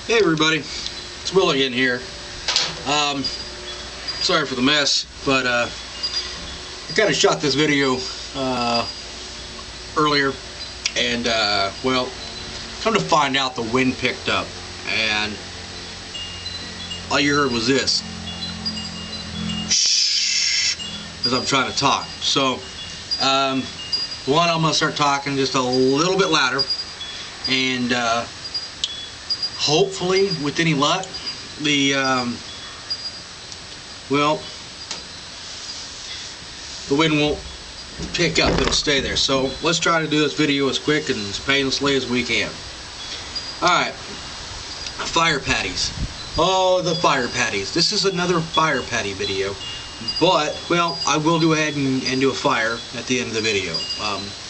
Hey everybody, it's Will again here. Sorry for the mess, but I kind of shot this video earlier, and well, come to find out the wind picked up, and all you heard was this, shh, as I'm trying to talk. So, one, I'm gonna start talking just a little bit louder, and hopefully, with any luck, the wind won't pick up. It'll stay there. So let's try to do this video as quick and as painlessly as we can. Alright, fire patties. Oh, the fire patties. This is another fire patty video, but, well, I will go ahead and do a fire at the end of the video.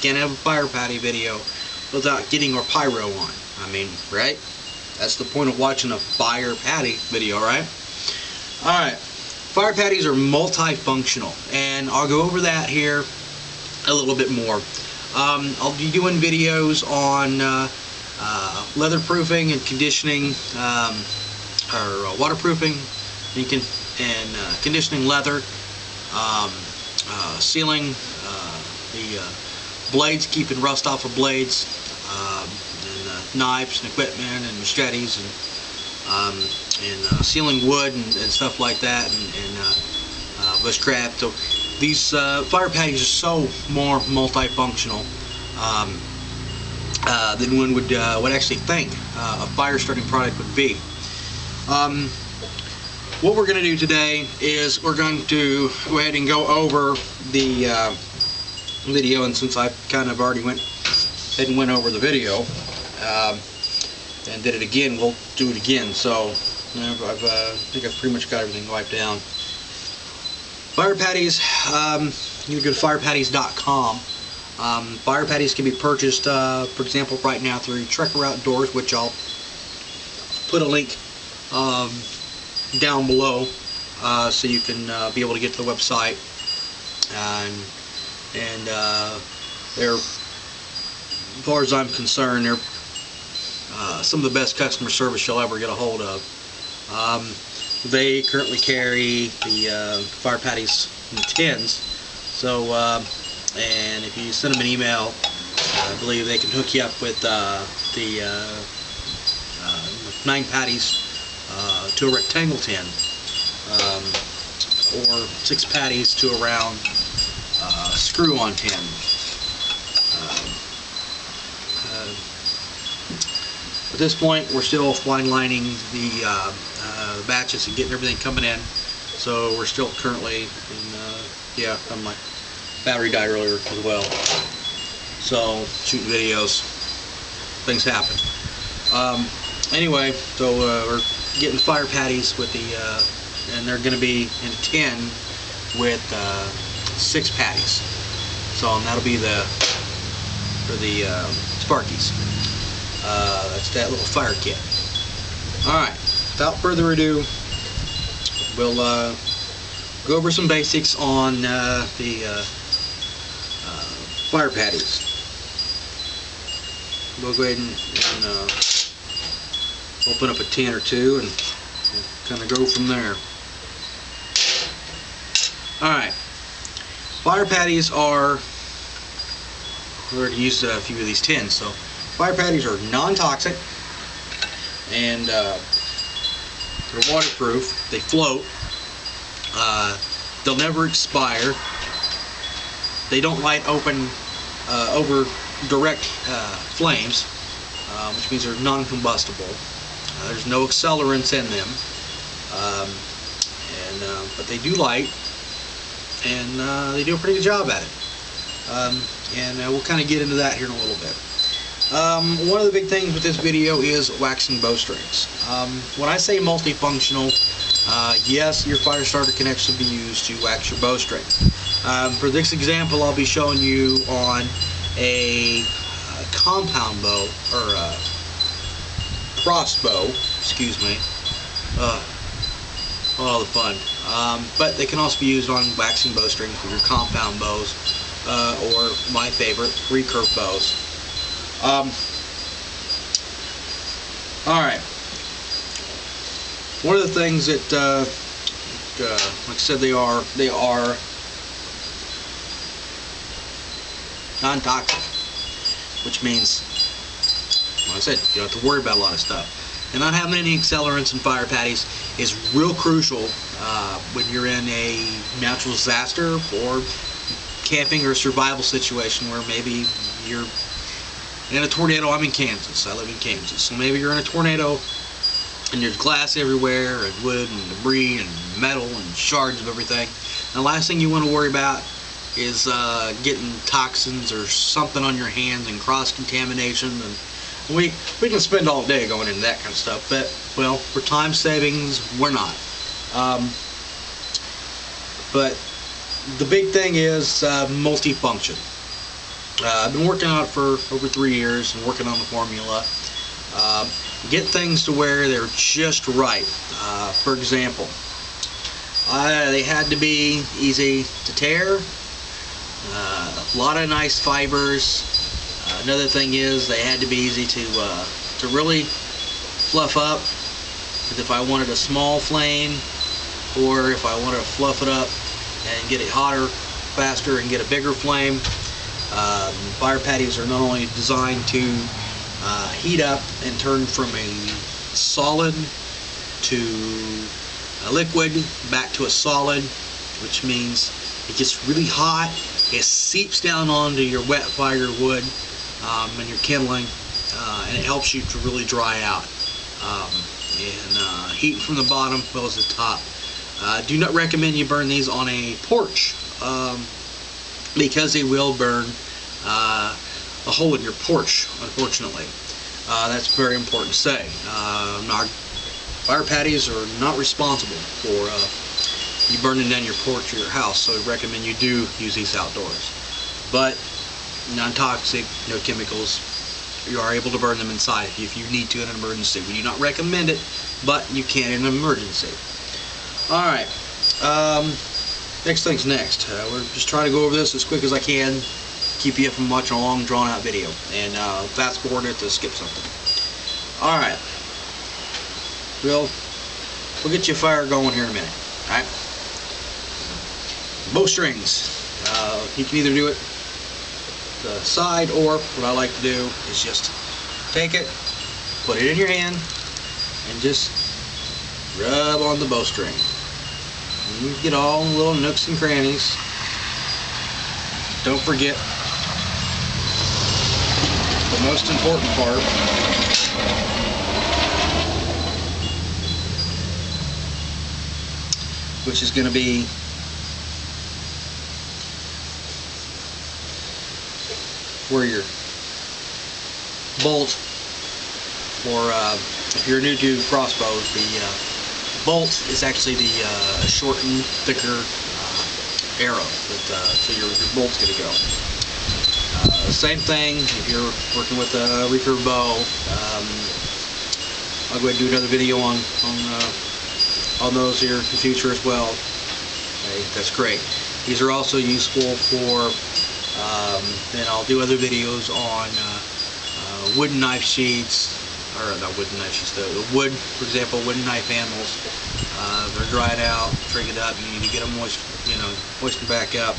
Can't have a fire patty video without getting our pyro on. I mean, right? That's the point of watching a fire patty video, right? Alright, fire patties are multifunctional, and I'll go over that here a little bit more. I'll be doing videos on leather proofing and conditioning, or waterproofing and conditioning leather, sealing the blades, keeping rust off of blades, knives and equipment and machetes, and sealing wood and stuff like that, and bushcraft. So these fire patties are so more multifunctional than one would actually think a fire starting product would be. What we're going to do today is we're going to go ahead and go over the video, and since I kind of already went over the video and did it again, we'll do it again. So I think I've pretty much got everything wiped down. Fire patties, you can go to firepatties.com. Fire patties can be purchased, for example, right now through Trekker Outdoors, which I'll put a link down below, so you can be able to get to the website, and they're, as far as I'm concerned, they're some of the best customer service you'll ever get a hold of. They currently carry the fire patties in tins, so and if you send them an email, I believe they can hook you up with the 9 patties to a rectangle tin, or 6 patties to a round screw-on tin. At this point, we're still fine lining the batches and getting everything coming in. So we're still currently in, on my battery died earlier as well. So shooting videos, things happen. Anyway, so we're getting fire patties with the, and they're going to be in a tin with 6 patties. So and that'll be for the Sparkies. That's that little fire kit. Alright, without further ado, we'll go over some basics on the fire patties. We'll go ahead and open up a tin or two and kind of go from there. Alright, fire patties are, we already used a few of these tins, so fire patties are non-toxic, and they're waterproof. They float. They'll never expire. They don't light open over direct flames, which means they're non-combustible. There's no accelerants in them, but they do light, and they do a pretty good job at it. And we'll kind of get into that here in a little bit. One of the big things with this video is waxing bowstrings. When I say multifunctional, yes, your fire starter can actually be used to wax your bowstring. For this example, I'll be showing you on a compound bow, or a crossbow, excuse me. All the fun. But they can also be used on waxing bowstrings with your compound bows, or my favorite, recurve bows. Alright, One of the things that, like I said, they are non-toxic, which means, like I said, you don't have to worry about a lot of stuff. And not having any accelerants in fire patties is real crucial when you're in a natural disaster or camping or a survival situation where maybe you're in a tornado. I'm in Kansas. I live in Kansas. So maybe you're in a tornado and there's glass everywhere and wood and debris and metal and shards of everything. And the last thing you want to worry about is getting toxins or something on your hands and cross-contamination. And we can spend all day going into that kind of stuff, but, well, for time savings, we're not. But the big thing is multifunction. I've been working on it for over 3 years and working on the formula. Get things to where they're just right. For example, they had to be easy to tear, a lot of nice fibers. Another thing is they had to be easy to really fluff up. If I wanted a small flame, or if I wanted to fluff it up and get it hotter, faster, and get a bigger flame, fire patties are not only designed to heat up and turn from a solid to a liquid back to a solid, which means it gets really hot, it seeps down onto your wet fire wood and your kindling, and it helps you to really dry out. Heat from the bottom as well as the top. Do not recommend you burn these on a porch because they will burn a hole in your porch, unfortunately. That's very important to say. Fire patties are not responsible for you burning down your porch or your house, so I recommend you do use these outdoors. But non-toxic, no chemicals. You are able to burn them inside if you need to in an emergency. We do not recommend it, but you can in an emergency. Alright, next thing's next. We're just trying to go over this as quick as I can, keep you from watching a long drawn out video, and fast forward it to skip something. Alright, we'll get you a fire going here in a minute. Alright, bowstrings. You can either do it the side, or what I like to do is just take it, put it in your hand, and just rub on the bowstring. You get all the little nooks and crannies. Don't forget the most important part, which is going to be where your bolt, or if you're new to crossbows, the bolt is actually the shortened, thicker arrow that so your bolt's going to go. Same thing if you're working with a recurve bow. I'll go ahead and do another video on those here in the future as well. Okay, that's great. These are also useful for and I'll do other videos on wooden knife sheaths, or not wooden knife sheaths, the wood, for example, wooden knife handles. They're dried out, trig up, you need to get them moistened back up.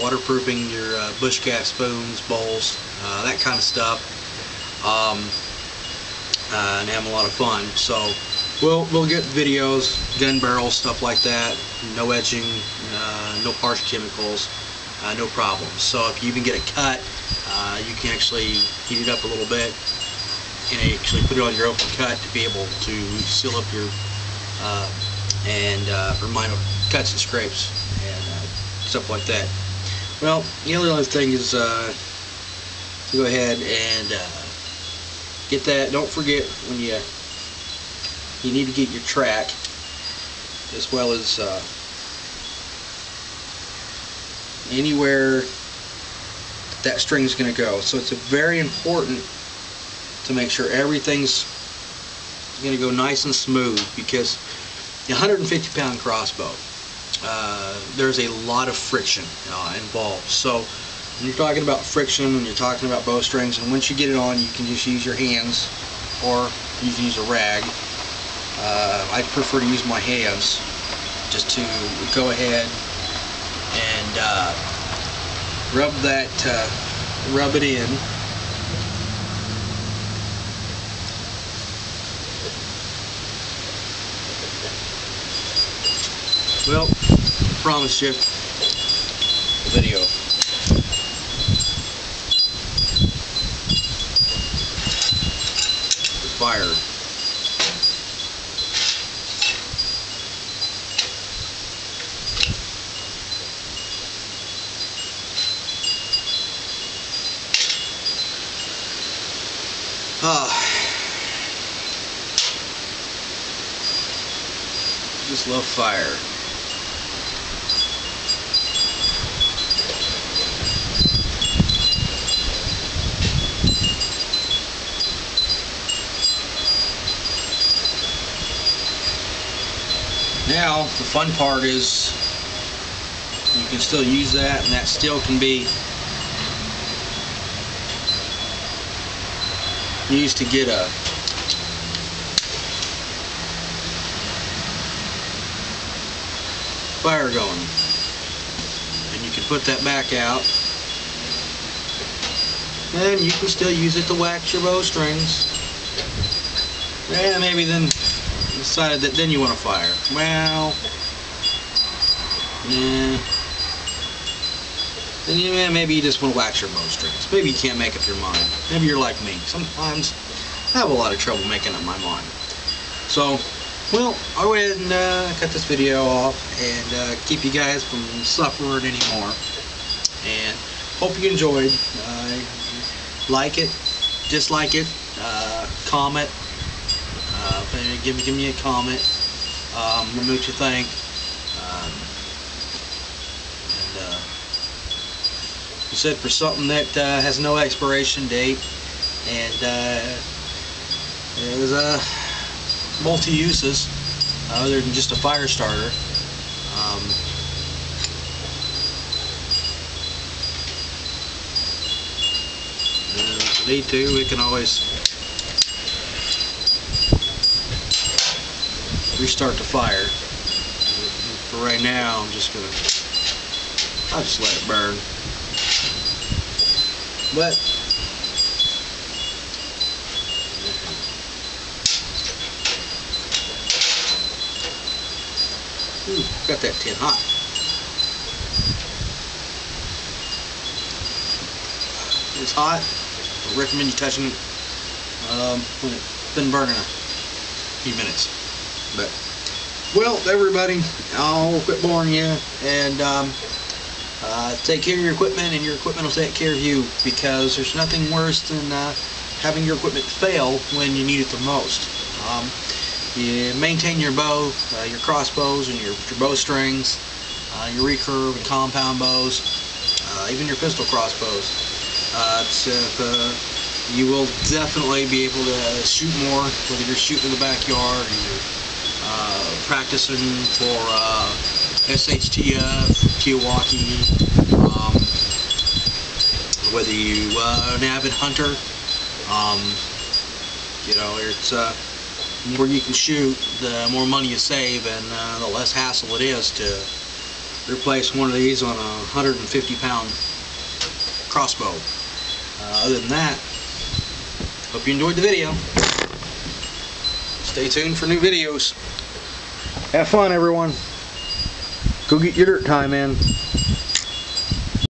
Waterproofing your bush calf spoons, bowls, that kind of stuff, and having a lot of fun. So we'll get videos, gun barrels, stuff like that, no edging, no harsh chemicals. No problem. So if you even get a cut, you can actually heat it up a little bit and actually put it on your open cut to be able to seal up your for minor cuts and scrapes and stuff like that. Well, the only other thing is to go ahead and get that. Don't forget when you need to get your track, as well as anywhere that string is going to go. So it's very important to make sure everything's going to go nice and smooth, because a 150-pound crossbow, there's a lot of friction involved. So when you're talking about friction, and you're talking about bowstrings, and once you get it on, you can just use your hands, or you can use a rag, I prefer to use my hands just to go ahead and rub it in. Well, I promise you, video. The fire. Just love fire. Now the fun part is you can still use that, and that still can be used to get a fire going. And you can put that back out, and you can still use it to wax your bowstrings. And maybe then decided that then you want to fire. Well, nah. Then maybe you just want to wax your bowstrings. Maybe you can't make up your mind. Maybe you're like me. Sometimes I have a lot of trouble making up my mind. So, well, I'll go ahead and cut this video off and keep you guys from suffering anymore. And hope you enjoyed. Like it, dislike it, comment. Give me a comment. Let me know what you think. You said for something that has no expiration date, and it was multi-uses other than just a fire starter. If we need to, we can always restart the fire. For right now, I'll just let it burn. But got that tin hot. It's hot. I recommend you touching it when it's been burning a few minutes. But, well, everybody, I'll quit boring you, and take care of your equipment, and your equipment will take care of you, because there's nothing worse than having your equipment fail when you need it the most. You maintain your bow, your crossbows, and your bowstrings, your recurve and compound bows, even your pistol crossbows. You will definitely be able to shoot more, whether you're shooting in the backyard or you're practicing for SHTF, Kiowaki, whether you an avid hunter. You know, it's the more you can shoot, the more money you save, and the less hassle it is to replace one of these on a 150-pound crossbow. Other than that, hope you enjoyed the video. Stay tuned for new videos. Have fun, everyone. Go get your dirt time in.